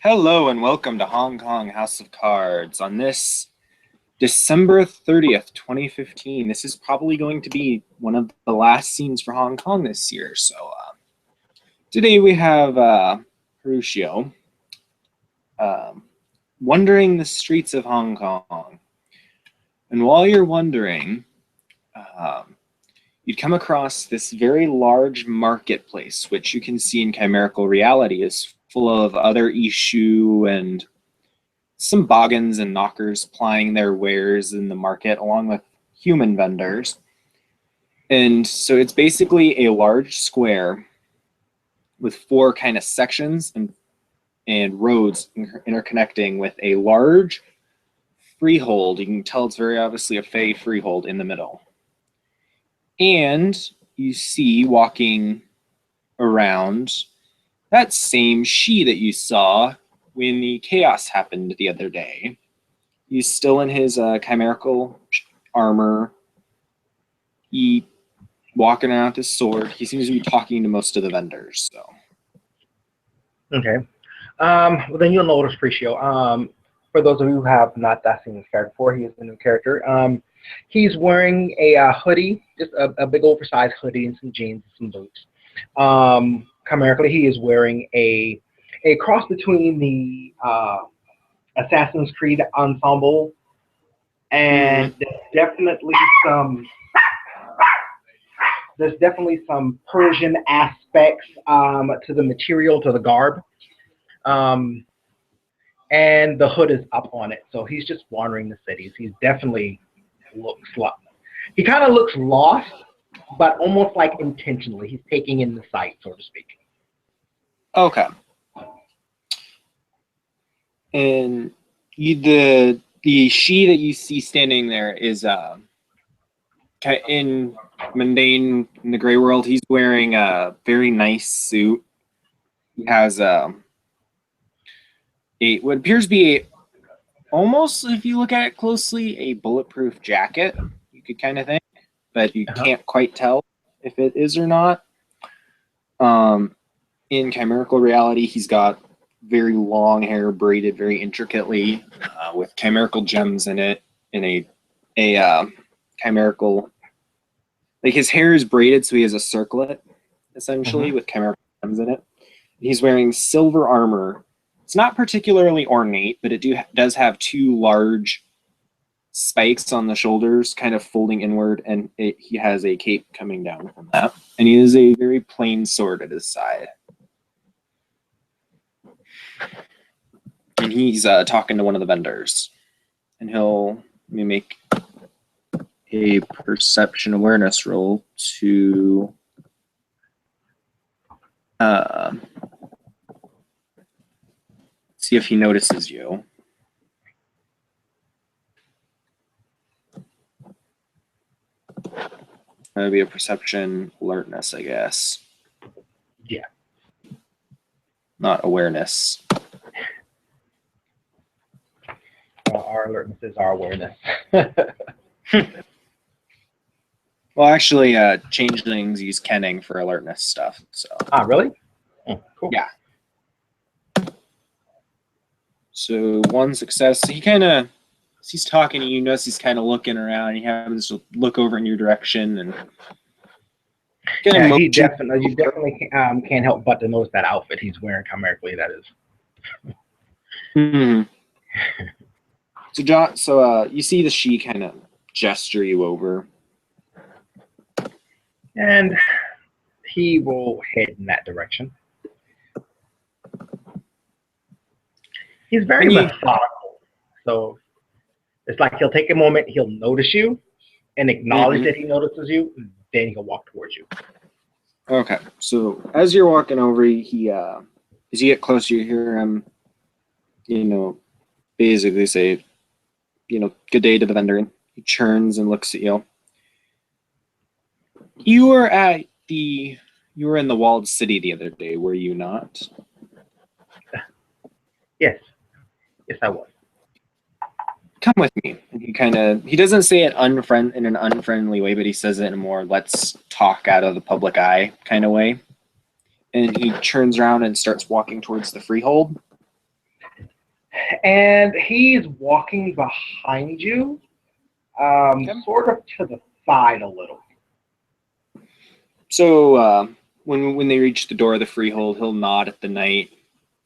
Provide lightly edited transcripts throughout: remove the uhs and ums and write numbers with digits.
Hello and welcome to Hong Kong House of Cards. On this December 30th, 2015, this is probably going to be one of the last scenes for Hong Kong this year. Today we have Perushio wandering the streets of Hong Kong. And while you're wandering, you'd come across this very large marketplace, which you can see in chimerical reality is full of other issue and some boggins and knockers plying their wares in the market along with human vendors. And so it's basically a large square with four kind of sections and roads interconnecting with a large freehold. You can tell it's very obviously a fey freehold in the middle. And you see walking around that same she that you saw when the chaos happened the other day. He's still in his chimerical armor. He walking around with his sword. He seems to be talking to most of the vendors. So. Okay. Well, then you'll notice Perushio. For those of you who have not seen this character before, he is a new character. He's wearing a hoodie, just a big oversized hoodie and some jeans and some boots. Chimerically, he is wearing a cross between the Assassin's Creed ensemble and there's definitely some Persian aspects to the material, to the garb. And the hood is up on it, so he's just wandering the cities. He definitely he kind of looks lost, but almost like intentionally. He's taking in the sight, so to speak. Okay. And the she that you see standing there is in mundane in the gray world. He's wearing a very nice suit. He has what appears to be almost, if you look at it closely, a bulletproof jacket. You could kind of think, but you can't quite tell if it is or not. In chimerical reality, he's got very long hair braided very intricately with chimerical gems in it, in a chimerical, like his hair is braided so he has a circlet essentially with chimerical gems in it. He's wearing silver armor. It's not particularly ornate, but it does have two large spikes on the shoulders kind of folding inward, and he has a cape coming down from that, and he has a very plain sword at his side. And he's talking to one of the vendors, and let me make a perception awareness roll to see if he notices you. That would be a perception alertness, I guess. Yeah. Not awareness. Our alertness is our awareness. Well, actually, changelings use kenning for alertness stuff. So. Ah, really? Oh, cool. Yeah. So one success. He's talking to you. Notice he's kind of looking around. He happens to look over in your direction, and yeah, you definitely can't help but to notice that outfit he's wearing chimerically. That is. So you see the she kind of gesture you over, and he will head in that direction. He's very methodical, so it's like he'll take a moment, he'll notice you, and acknowledge that he notices you, then he'll walk towards you. Okay, so as you're walking over, as you get closer, you hear him, basically say, good day to the vendor. And he turns and looks at you. You were in the walled city the other day, were you not? Yes, I was. Come with me. And he doesn't say it in an unfriendly way, but he says it in a more let's talk out of the public eye kind of way. And he turns around and starts walking towards the freehold. And he's walking behind you, Okay. sort of to the side a little. So when they reach the door of the freehold, he'll nod at the knight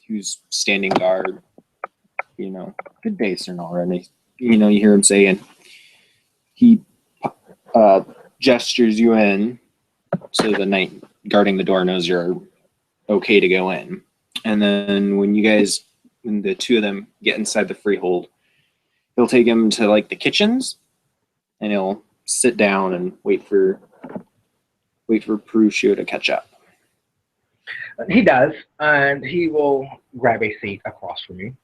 who's standing guard. Good day, Sir Nora. And you hear him say, and he gestures you in, so the knight guarding the door knows you're okay to go in. And then when the two of them get inside the freehold, he'll take him to like the kitchens, and he'll sit down and wait for Perushio to catch up. He does, and he will grab a seat across from you.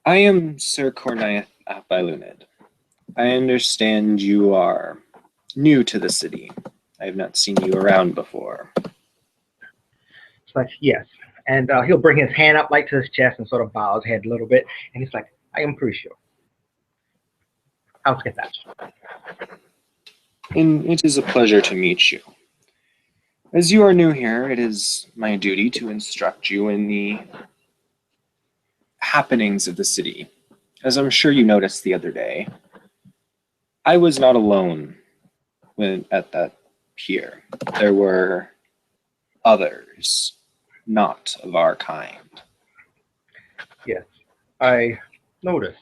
I am Sir Cornai Abilunid. I understand you are new to the city. I have not seen you around before. It's like, yes. And he'll bring his hand up like to his chest and sort of bow his head a little bit. And he's like, I am Perushio. How's that? And it is a pleasure to meet you. As you are new here, it is my duty to instruct you in the happenings of the city. As I'm sure you noticed the other day, I was not alone at that pier. There were others, not of our kind. Yes, I noticed.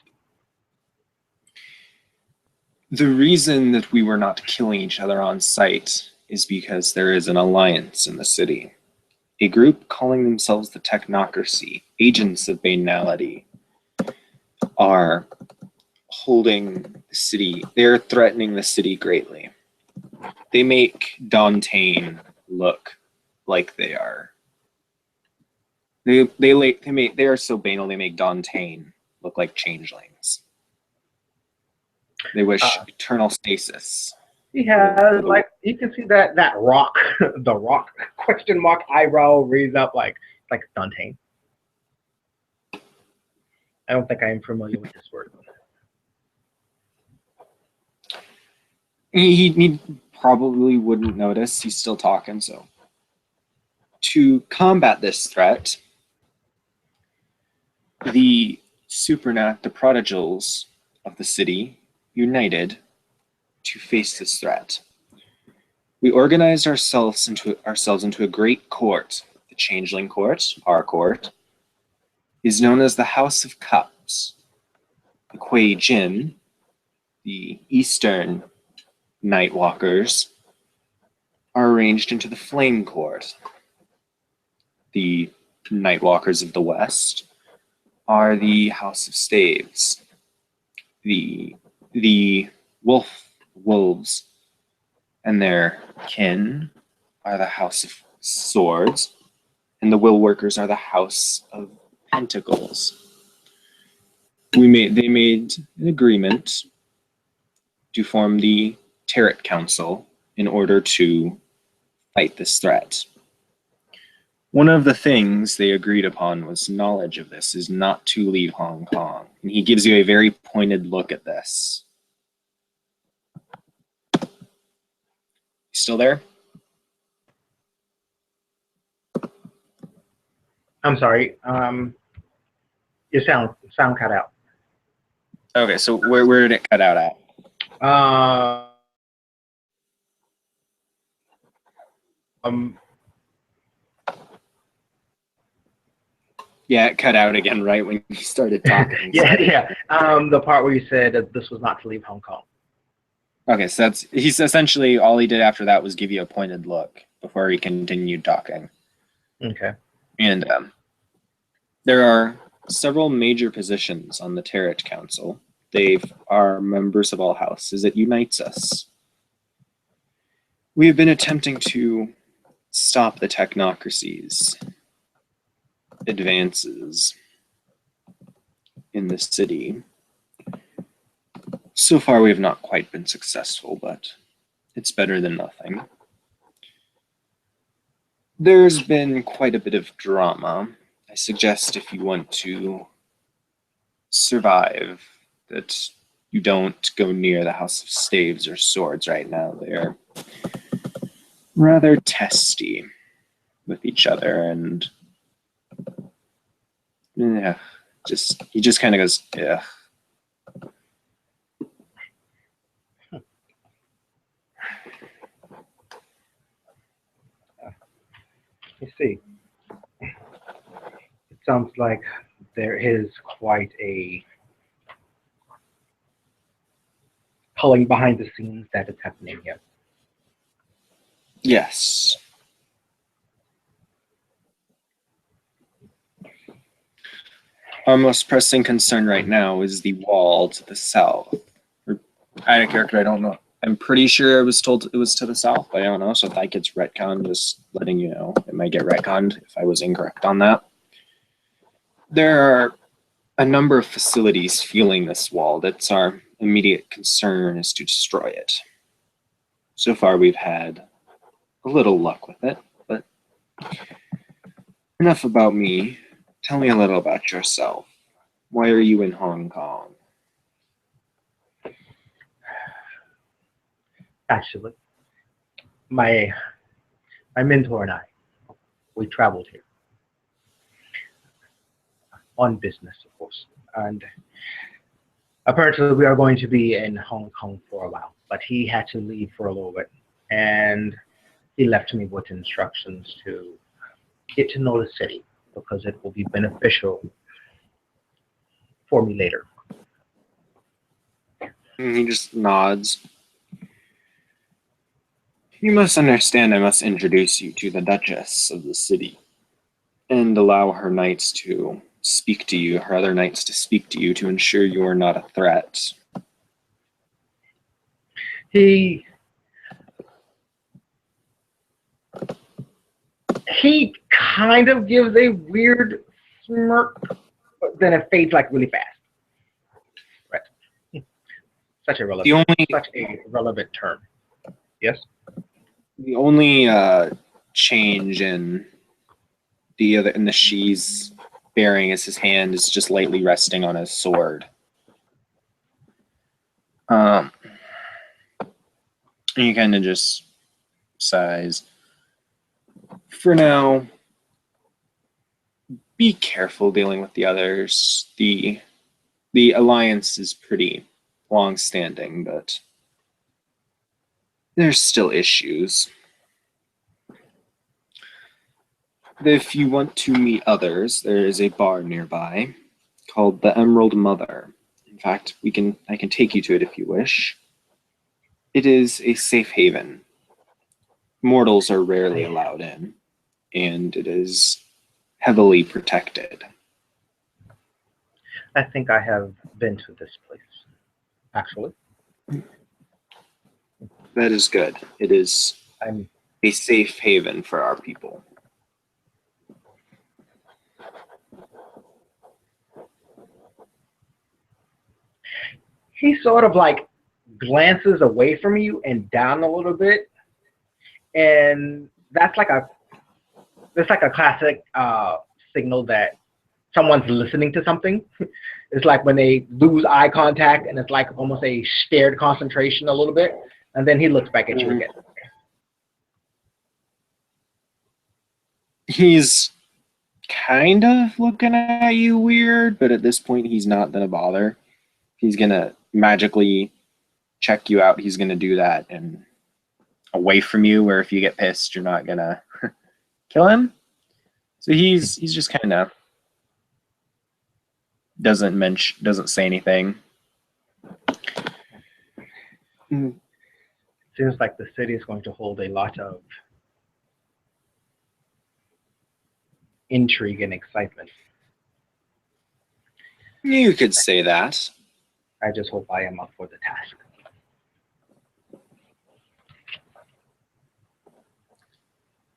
The reason that we were not killing each other on sight is because there is an alliance in the city. A group calling themselves the Technocracy, agents of banality, are holding the city. They're threatening the city greatly. They make Dantain look like they are. They are so banal. They make Dantain look like changelings. They wish eternal stasis. He has, like, you can see that rock, the rock question mark eyebrow raised up like Dantain. I don't think I am familiar with this word. He probably wouldn't notice. He's still talking, so. To combat this threat, the prodigals of the city united to face this threat. We organized ourselves into a great court. The Changeling Court, our court, is known as the House of Cups. The Kuei Jin, the Eastern Nightwalkers, are arranged into the Flame Court. The Nightwalkers of the West are the House of Staves. The wolves and their kin are the House of Swords, and the Will Workers are the House of Pentacles. They made an agreement to form the Tarot Council in order to fight this threat. One of the things they agreed upon was knowledge of this is not to leave Hong Kong. And he gives you a very pointed look at this. Still there? I'm sorry. Your sound cut out. Okay, so where did it cut out at? Yeah, it cut out again right when you started talking. yeah. The part where you said that this was not to leave Hong Kong. Okay, so he's essentially all he did after that was give you a pointed look before he continued talking. Okay. And there are several major positions on the Tarot Council. They are members of all houses. It unites us. We have been attempting to stop the technocracy's advances in the city. So far, we have not quite been successful, but it's better than nothing. There's been quite a bit of drama. I suggest if you want to survive that you don't go near the House of Staves or Swords right now. They're rather testy with each other, and Yeah, he just kind of goes, yeah. You see, it sounds like there is quite a culling behind the scenes that is happening here. Yes. Our most pressing concern right now is the wall to the south. I had a character, I don't know. I'm pretty sure I was told it was to the south, but I don't know. So if that gets retconned, just letting you know, it might get retconned if I was incorrect on that. There are a number of facilities fueling this wall. That's our immediate concern, is to destroy it. So far, we've had a little luck with it, but enough about me. Tell me a little about yourself. Why are you in Hong Kong? Actually, my mentor and I, we traveled here on business, of course, and apparently we are going to be in Hong Kong for a while. But he had to leave for a little bit, and he left me with instructions to get to know the city because it will be beneficial for me later. And he just nods. You must understand I must introduce you to the Duchess of the city and allow her knights to speak to you, her other knights to speak to you to ensure you are not a threat. He kind of gives a weird smirk, but then it fades like really fast. Right. Such a relevant term. Yes. The only change in the she's bearing is his hand is just lightly resting on his sword. And he kind of just sighs. For now, be careful dealing with the others. The alliance is pretty long-standing, but there's still issues. If you want to meet others, there is a bar nearby called the Emerald Mother. In fact, I can take you to it if you wish. It is a safe haven. Mortals are rarely allowed in, and it is heavily protected. I think I have been to this place, actually. That is good. It is I'm a safe haven for our people. He sort of like glances away from you and down a little bit, and that's like a classic signal that someone's listening to something. It's like when they lose eye contact, and it's like almost a stared concentration a little bit, and then he looks back at you again. He's kind of looking at you weird, but at this point he's not gonna bother. He's gonna magically check you out. He's gonna do that and away from you, where if you get pissed, you're not gonna kill him. So he's just kind of doesn't say anything. Seems like the city is going to hold a lot of intrigue and excitement. You could say that. I just hope I am up for the task.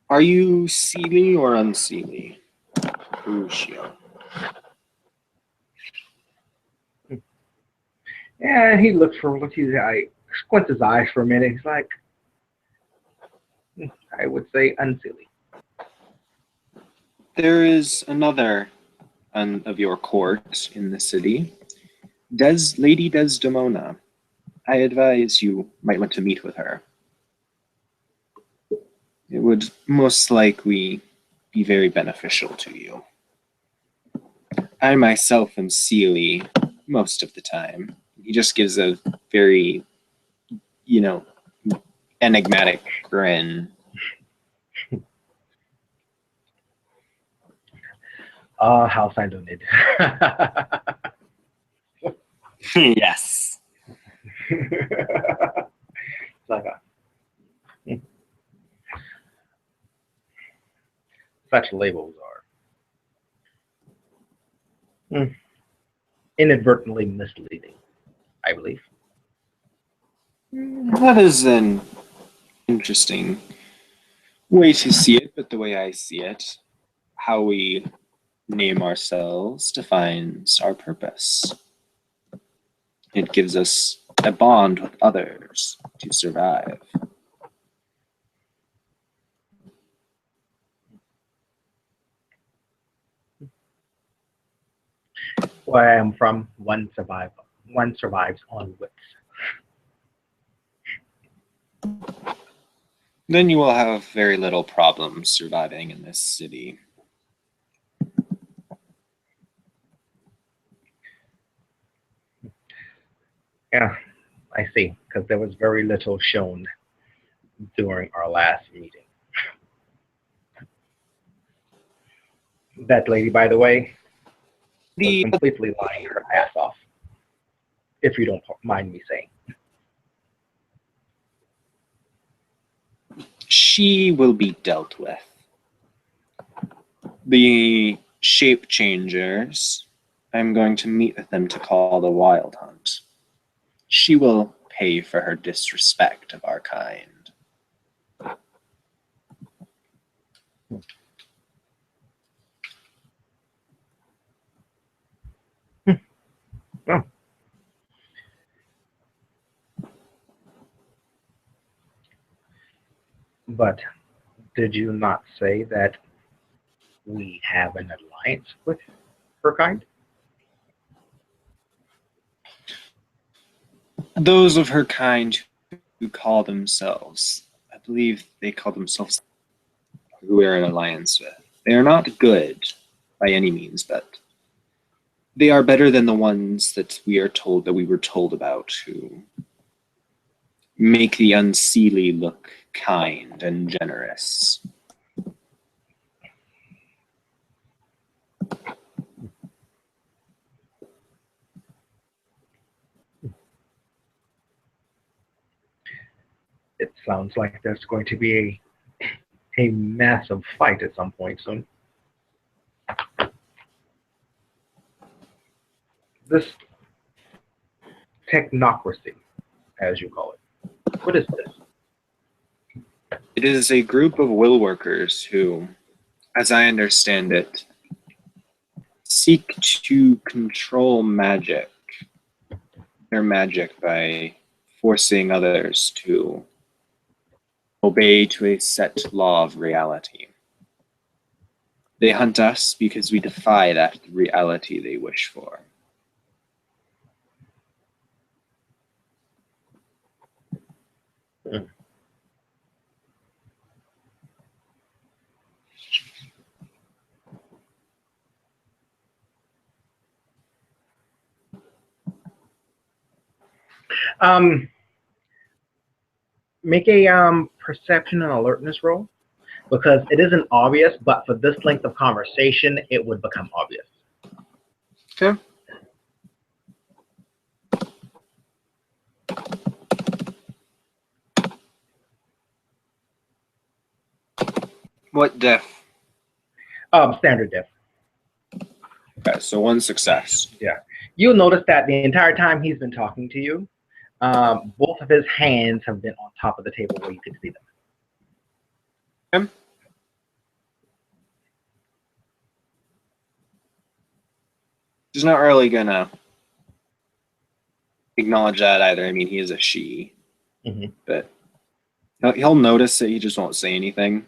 Are you seelie or unseelie? Perushio. Yeah, he looks for what he's. I squints his eyes for a minute. He's like, I would say unseelie. There is another of your court in the city, Lady Desdemona. I advise you might want to meet with her. It would most likely be very beneficial to you. I myself am Sealy most of the time. He just gives a very, enigmatic grin. House I don't need. Yes. Like such labels are inadvertently misleading, I believe. That is an interesting way to see it, but the way I see it, how we name ourselves defines our purpose. It gives us a bond with others to survive. Where I am from, one survives on wits. Then you will have very little problem surviving in this city. Yeah, I see, because there was very little shown during our last meeting. That lady, by the way, was completely lying her ass off, if you don't mind me saying. She will be dealt with. The shape changers, I'm going to meet with them to call the Wild Hunt. She will pay for her disrespect of our kind. Oh. But did you not say that we have an alliance with her kind? Those of her kind who call themselves, I believe they call themselves, who we're in alliance with. They are not good by any means, but they are better than the ones that we were told about, who make the unseelie look kind and generous. It sounds like there's going to be a massive fight at some point soon. This technocracy, as you call it, what is this? It is a group of will workers who, as I understand it, seek to control magic, their magic, by forcing others to obey to a set law of reality. They hunt us because we defy that reality they wish for. Make a perception and alertness roll, because it isn't obvious, but for this length of conversation, it would become obvious. Okay. What diff? Standard diff. Okay, so one success. Yeah. You'll notice that the entire time he's been talking to you, both of his hands have been on top of the table where you could see them. Okay. He's not really gonna acknowledge that either. I mean, he is a she, but he'll notice it. He just won't say anything.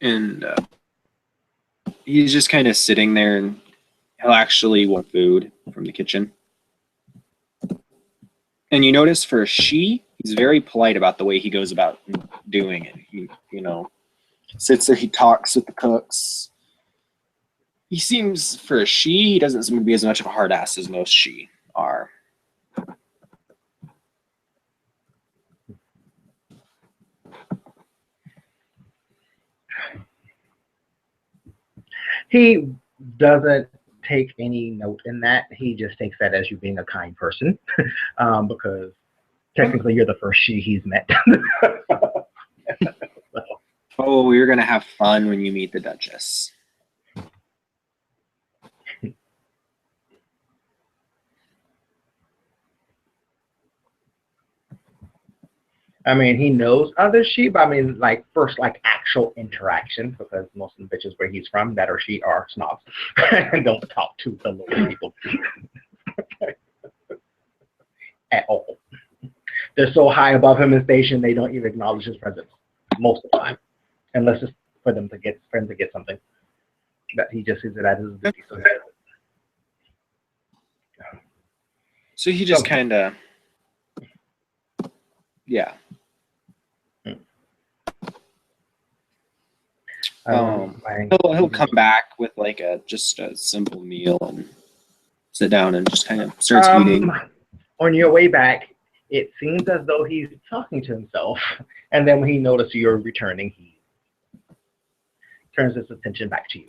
And he's just kind of sitting there, and he'll actually want food from the kitchen. And you notice for a she, he's very polite about the way he goes about doing it. Sits there, he talks with the cooks. He seems, for a she, he doesn't seem to be as much of a hard ass as most she are. He doesn't take any note in that. He just takes that as you being a kind person, because technically you're the first she he's met. So, Oh, you're going to have fun when you meet the Duchess. I mean, he knows other she, but I mean, like, first, like, actual interaction, because most of the bitches where he's from, that or she, are snobs and don't talk to the local people at all. They're so high above him in station, they don't even acknowledge his presence most of the time, unless it's for them to get something that he just sees it as his duty. So he just kind of, yeah. He'll come back with like just a simple meal and sit down and just kind of starts eating. On your way back, it seems as though he's talking to himself, and then when he notices you're returning, he turns his attention back to you.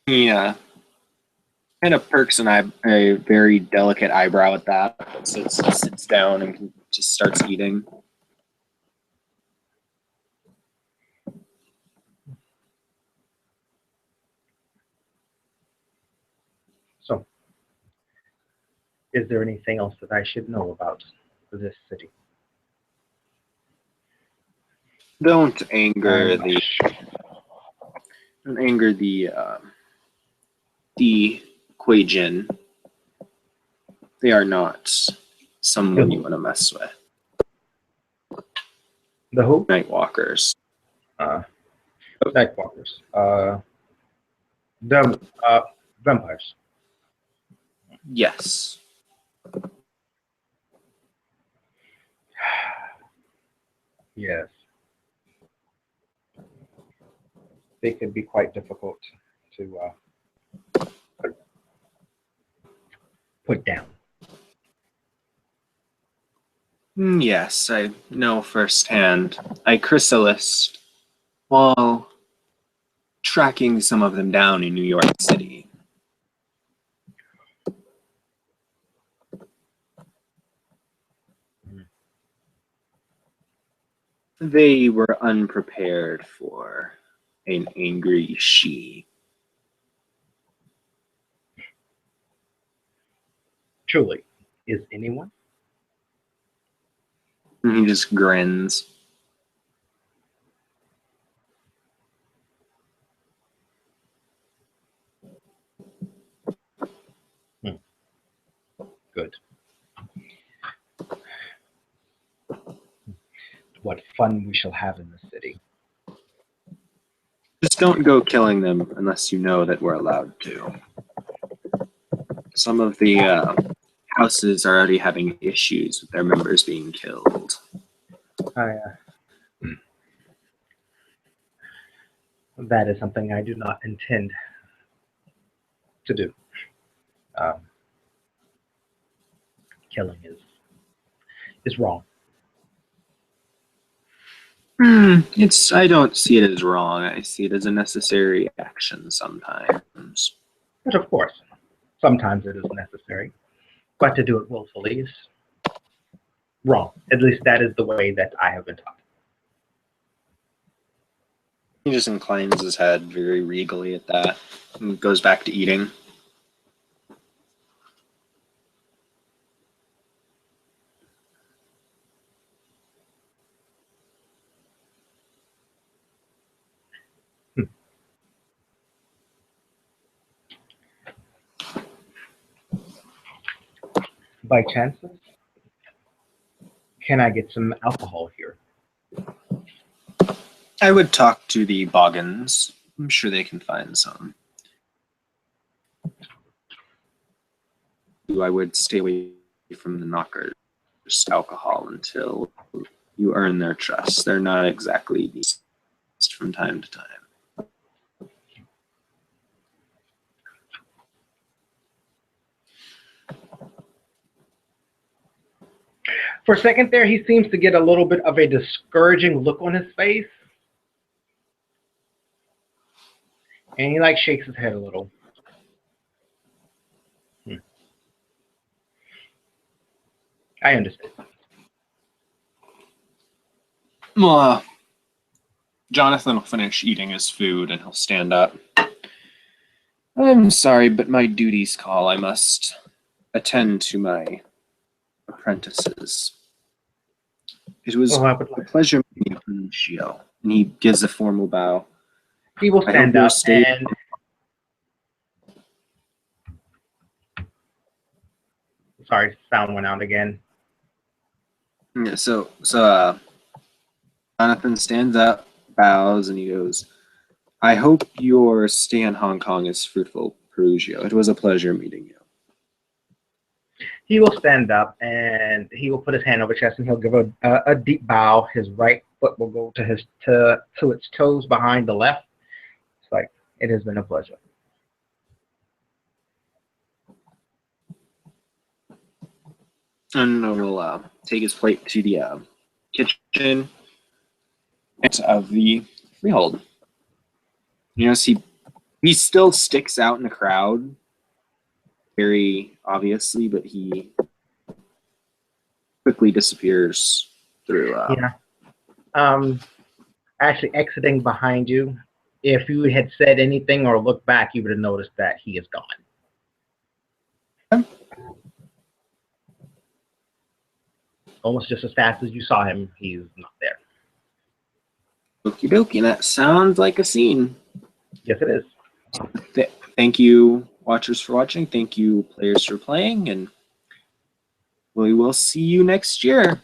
Yeah, kind of perks a very delicate eyebrow at that, but sits down and just starts eating. So, is there anything else that I should know about this city? Don't anger the Quajin. They are not someone you want to mess with. The who? Nightwalkers. Nightwalkers. Vampires. Yes. Yes. They could be quite difficult to put down. Yes, I know firsthand. I chrysalis while tracking some of them down in New York City. They were unprepared for an angry she. Truly, is anyone? And he just grins. Good. What fun we shall have in the city. Just don't go killing them unless you know that we're allowed to. Some of the houses are already having issues with their members being killed. That is something I do not intend to do. Killing is wrong. I don't see it as wrong. I see it as a necessary action sometimes. But of course, sometimes it is necessary. But to do it willfully is wrong. At least that is the way that I have been taught. He just inclines his head very regally at that and goes back to eating. By chances, can I get some alcohol here? I would talk to the Boggins. I'm sure they can find some. I would stay away from the knockers. just alcohol until you earn their trust. They're not exactly beasts from time to time. For a second there, he seems to get a little bit of a discouraging look on his face. And he like shakes his head a little. I understand. Well, Johnathan will finish eating his food and he'll stand up. I'm sorry, but my duties call. I must attend to my apprentices. It was a pleasure meeting you, Perushio. And he gives a formal bow. He will stand up and sorry, sound went out again. Yeah, so Johnathan stands up, bows, and he goes, I hope your stay in Hong Kong is fruitful, Perushio. It was a pleasure meeting you. He will stand up and he will put his hand over his chest and he'll give a deep bow. His right foot will go to its toes behind the left. It's like, it has been a pleasure. And we'll take his plate to the kitchen of the freehold. You know, he still sticks out in the crowd, very obviously, but he quickly disappears through. Actually exiting behind you. If you had said anything or looked back, you would have noticed that he is gone. Almost just as fast as you saw him, he's not there. Okie dokie, that sounds like a scene. Yes, it is. Thank you, watchers, for watching. Thank you, players, for playing, and we will see you next year.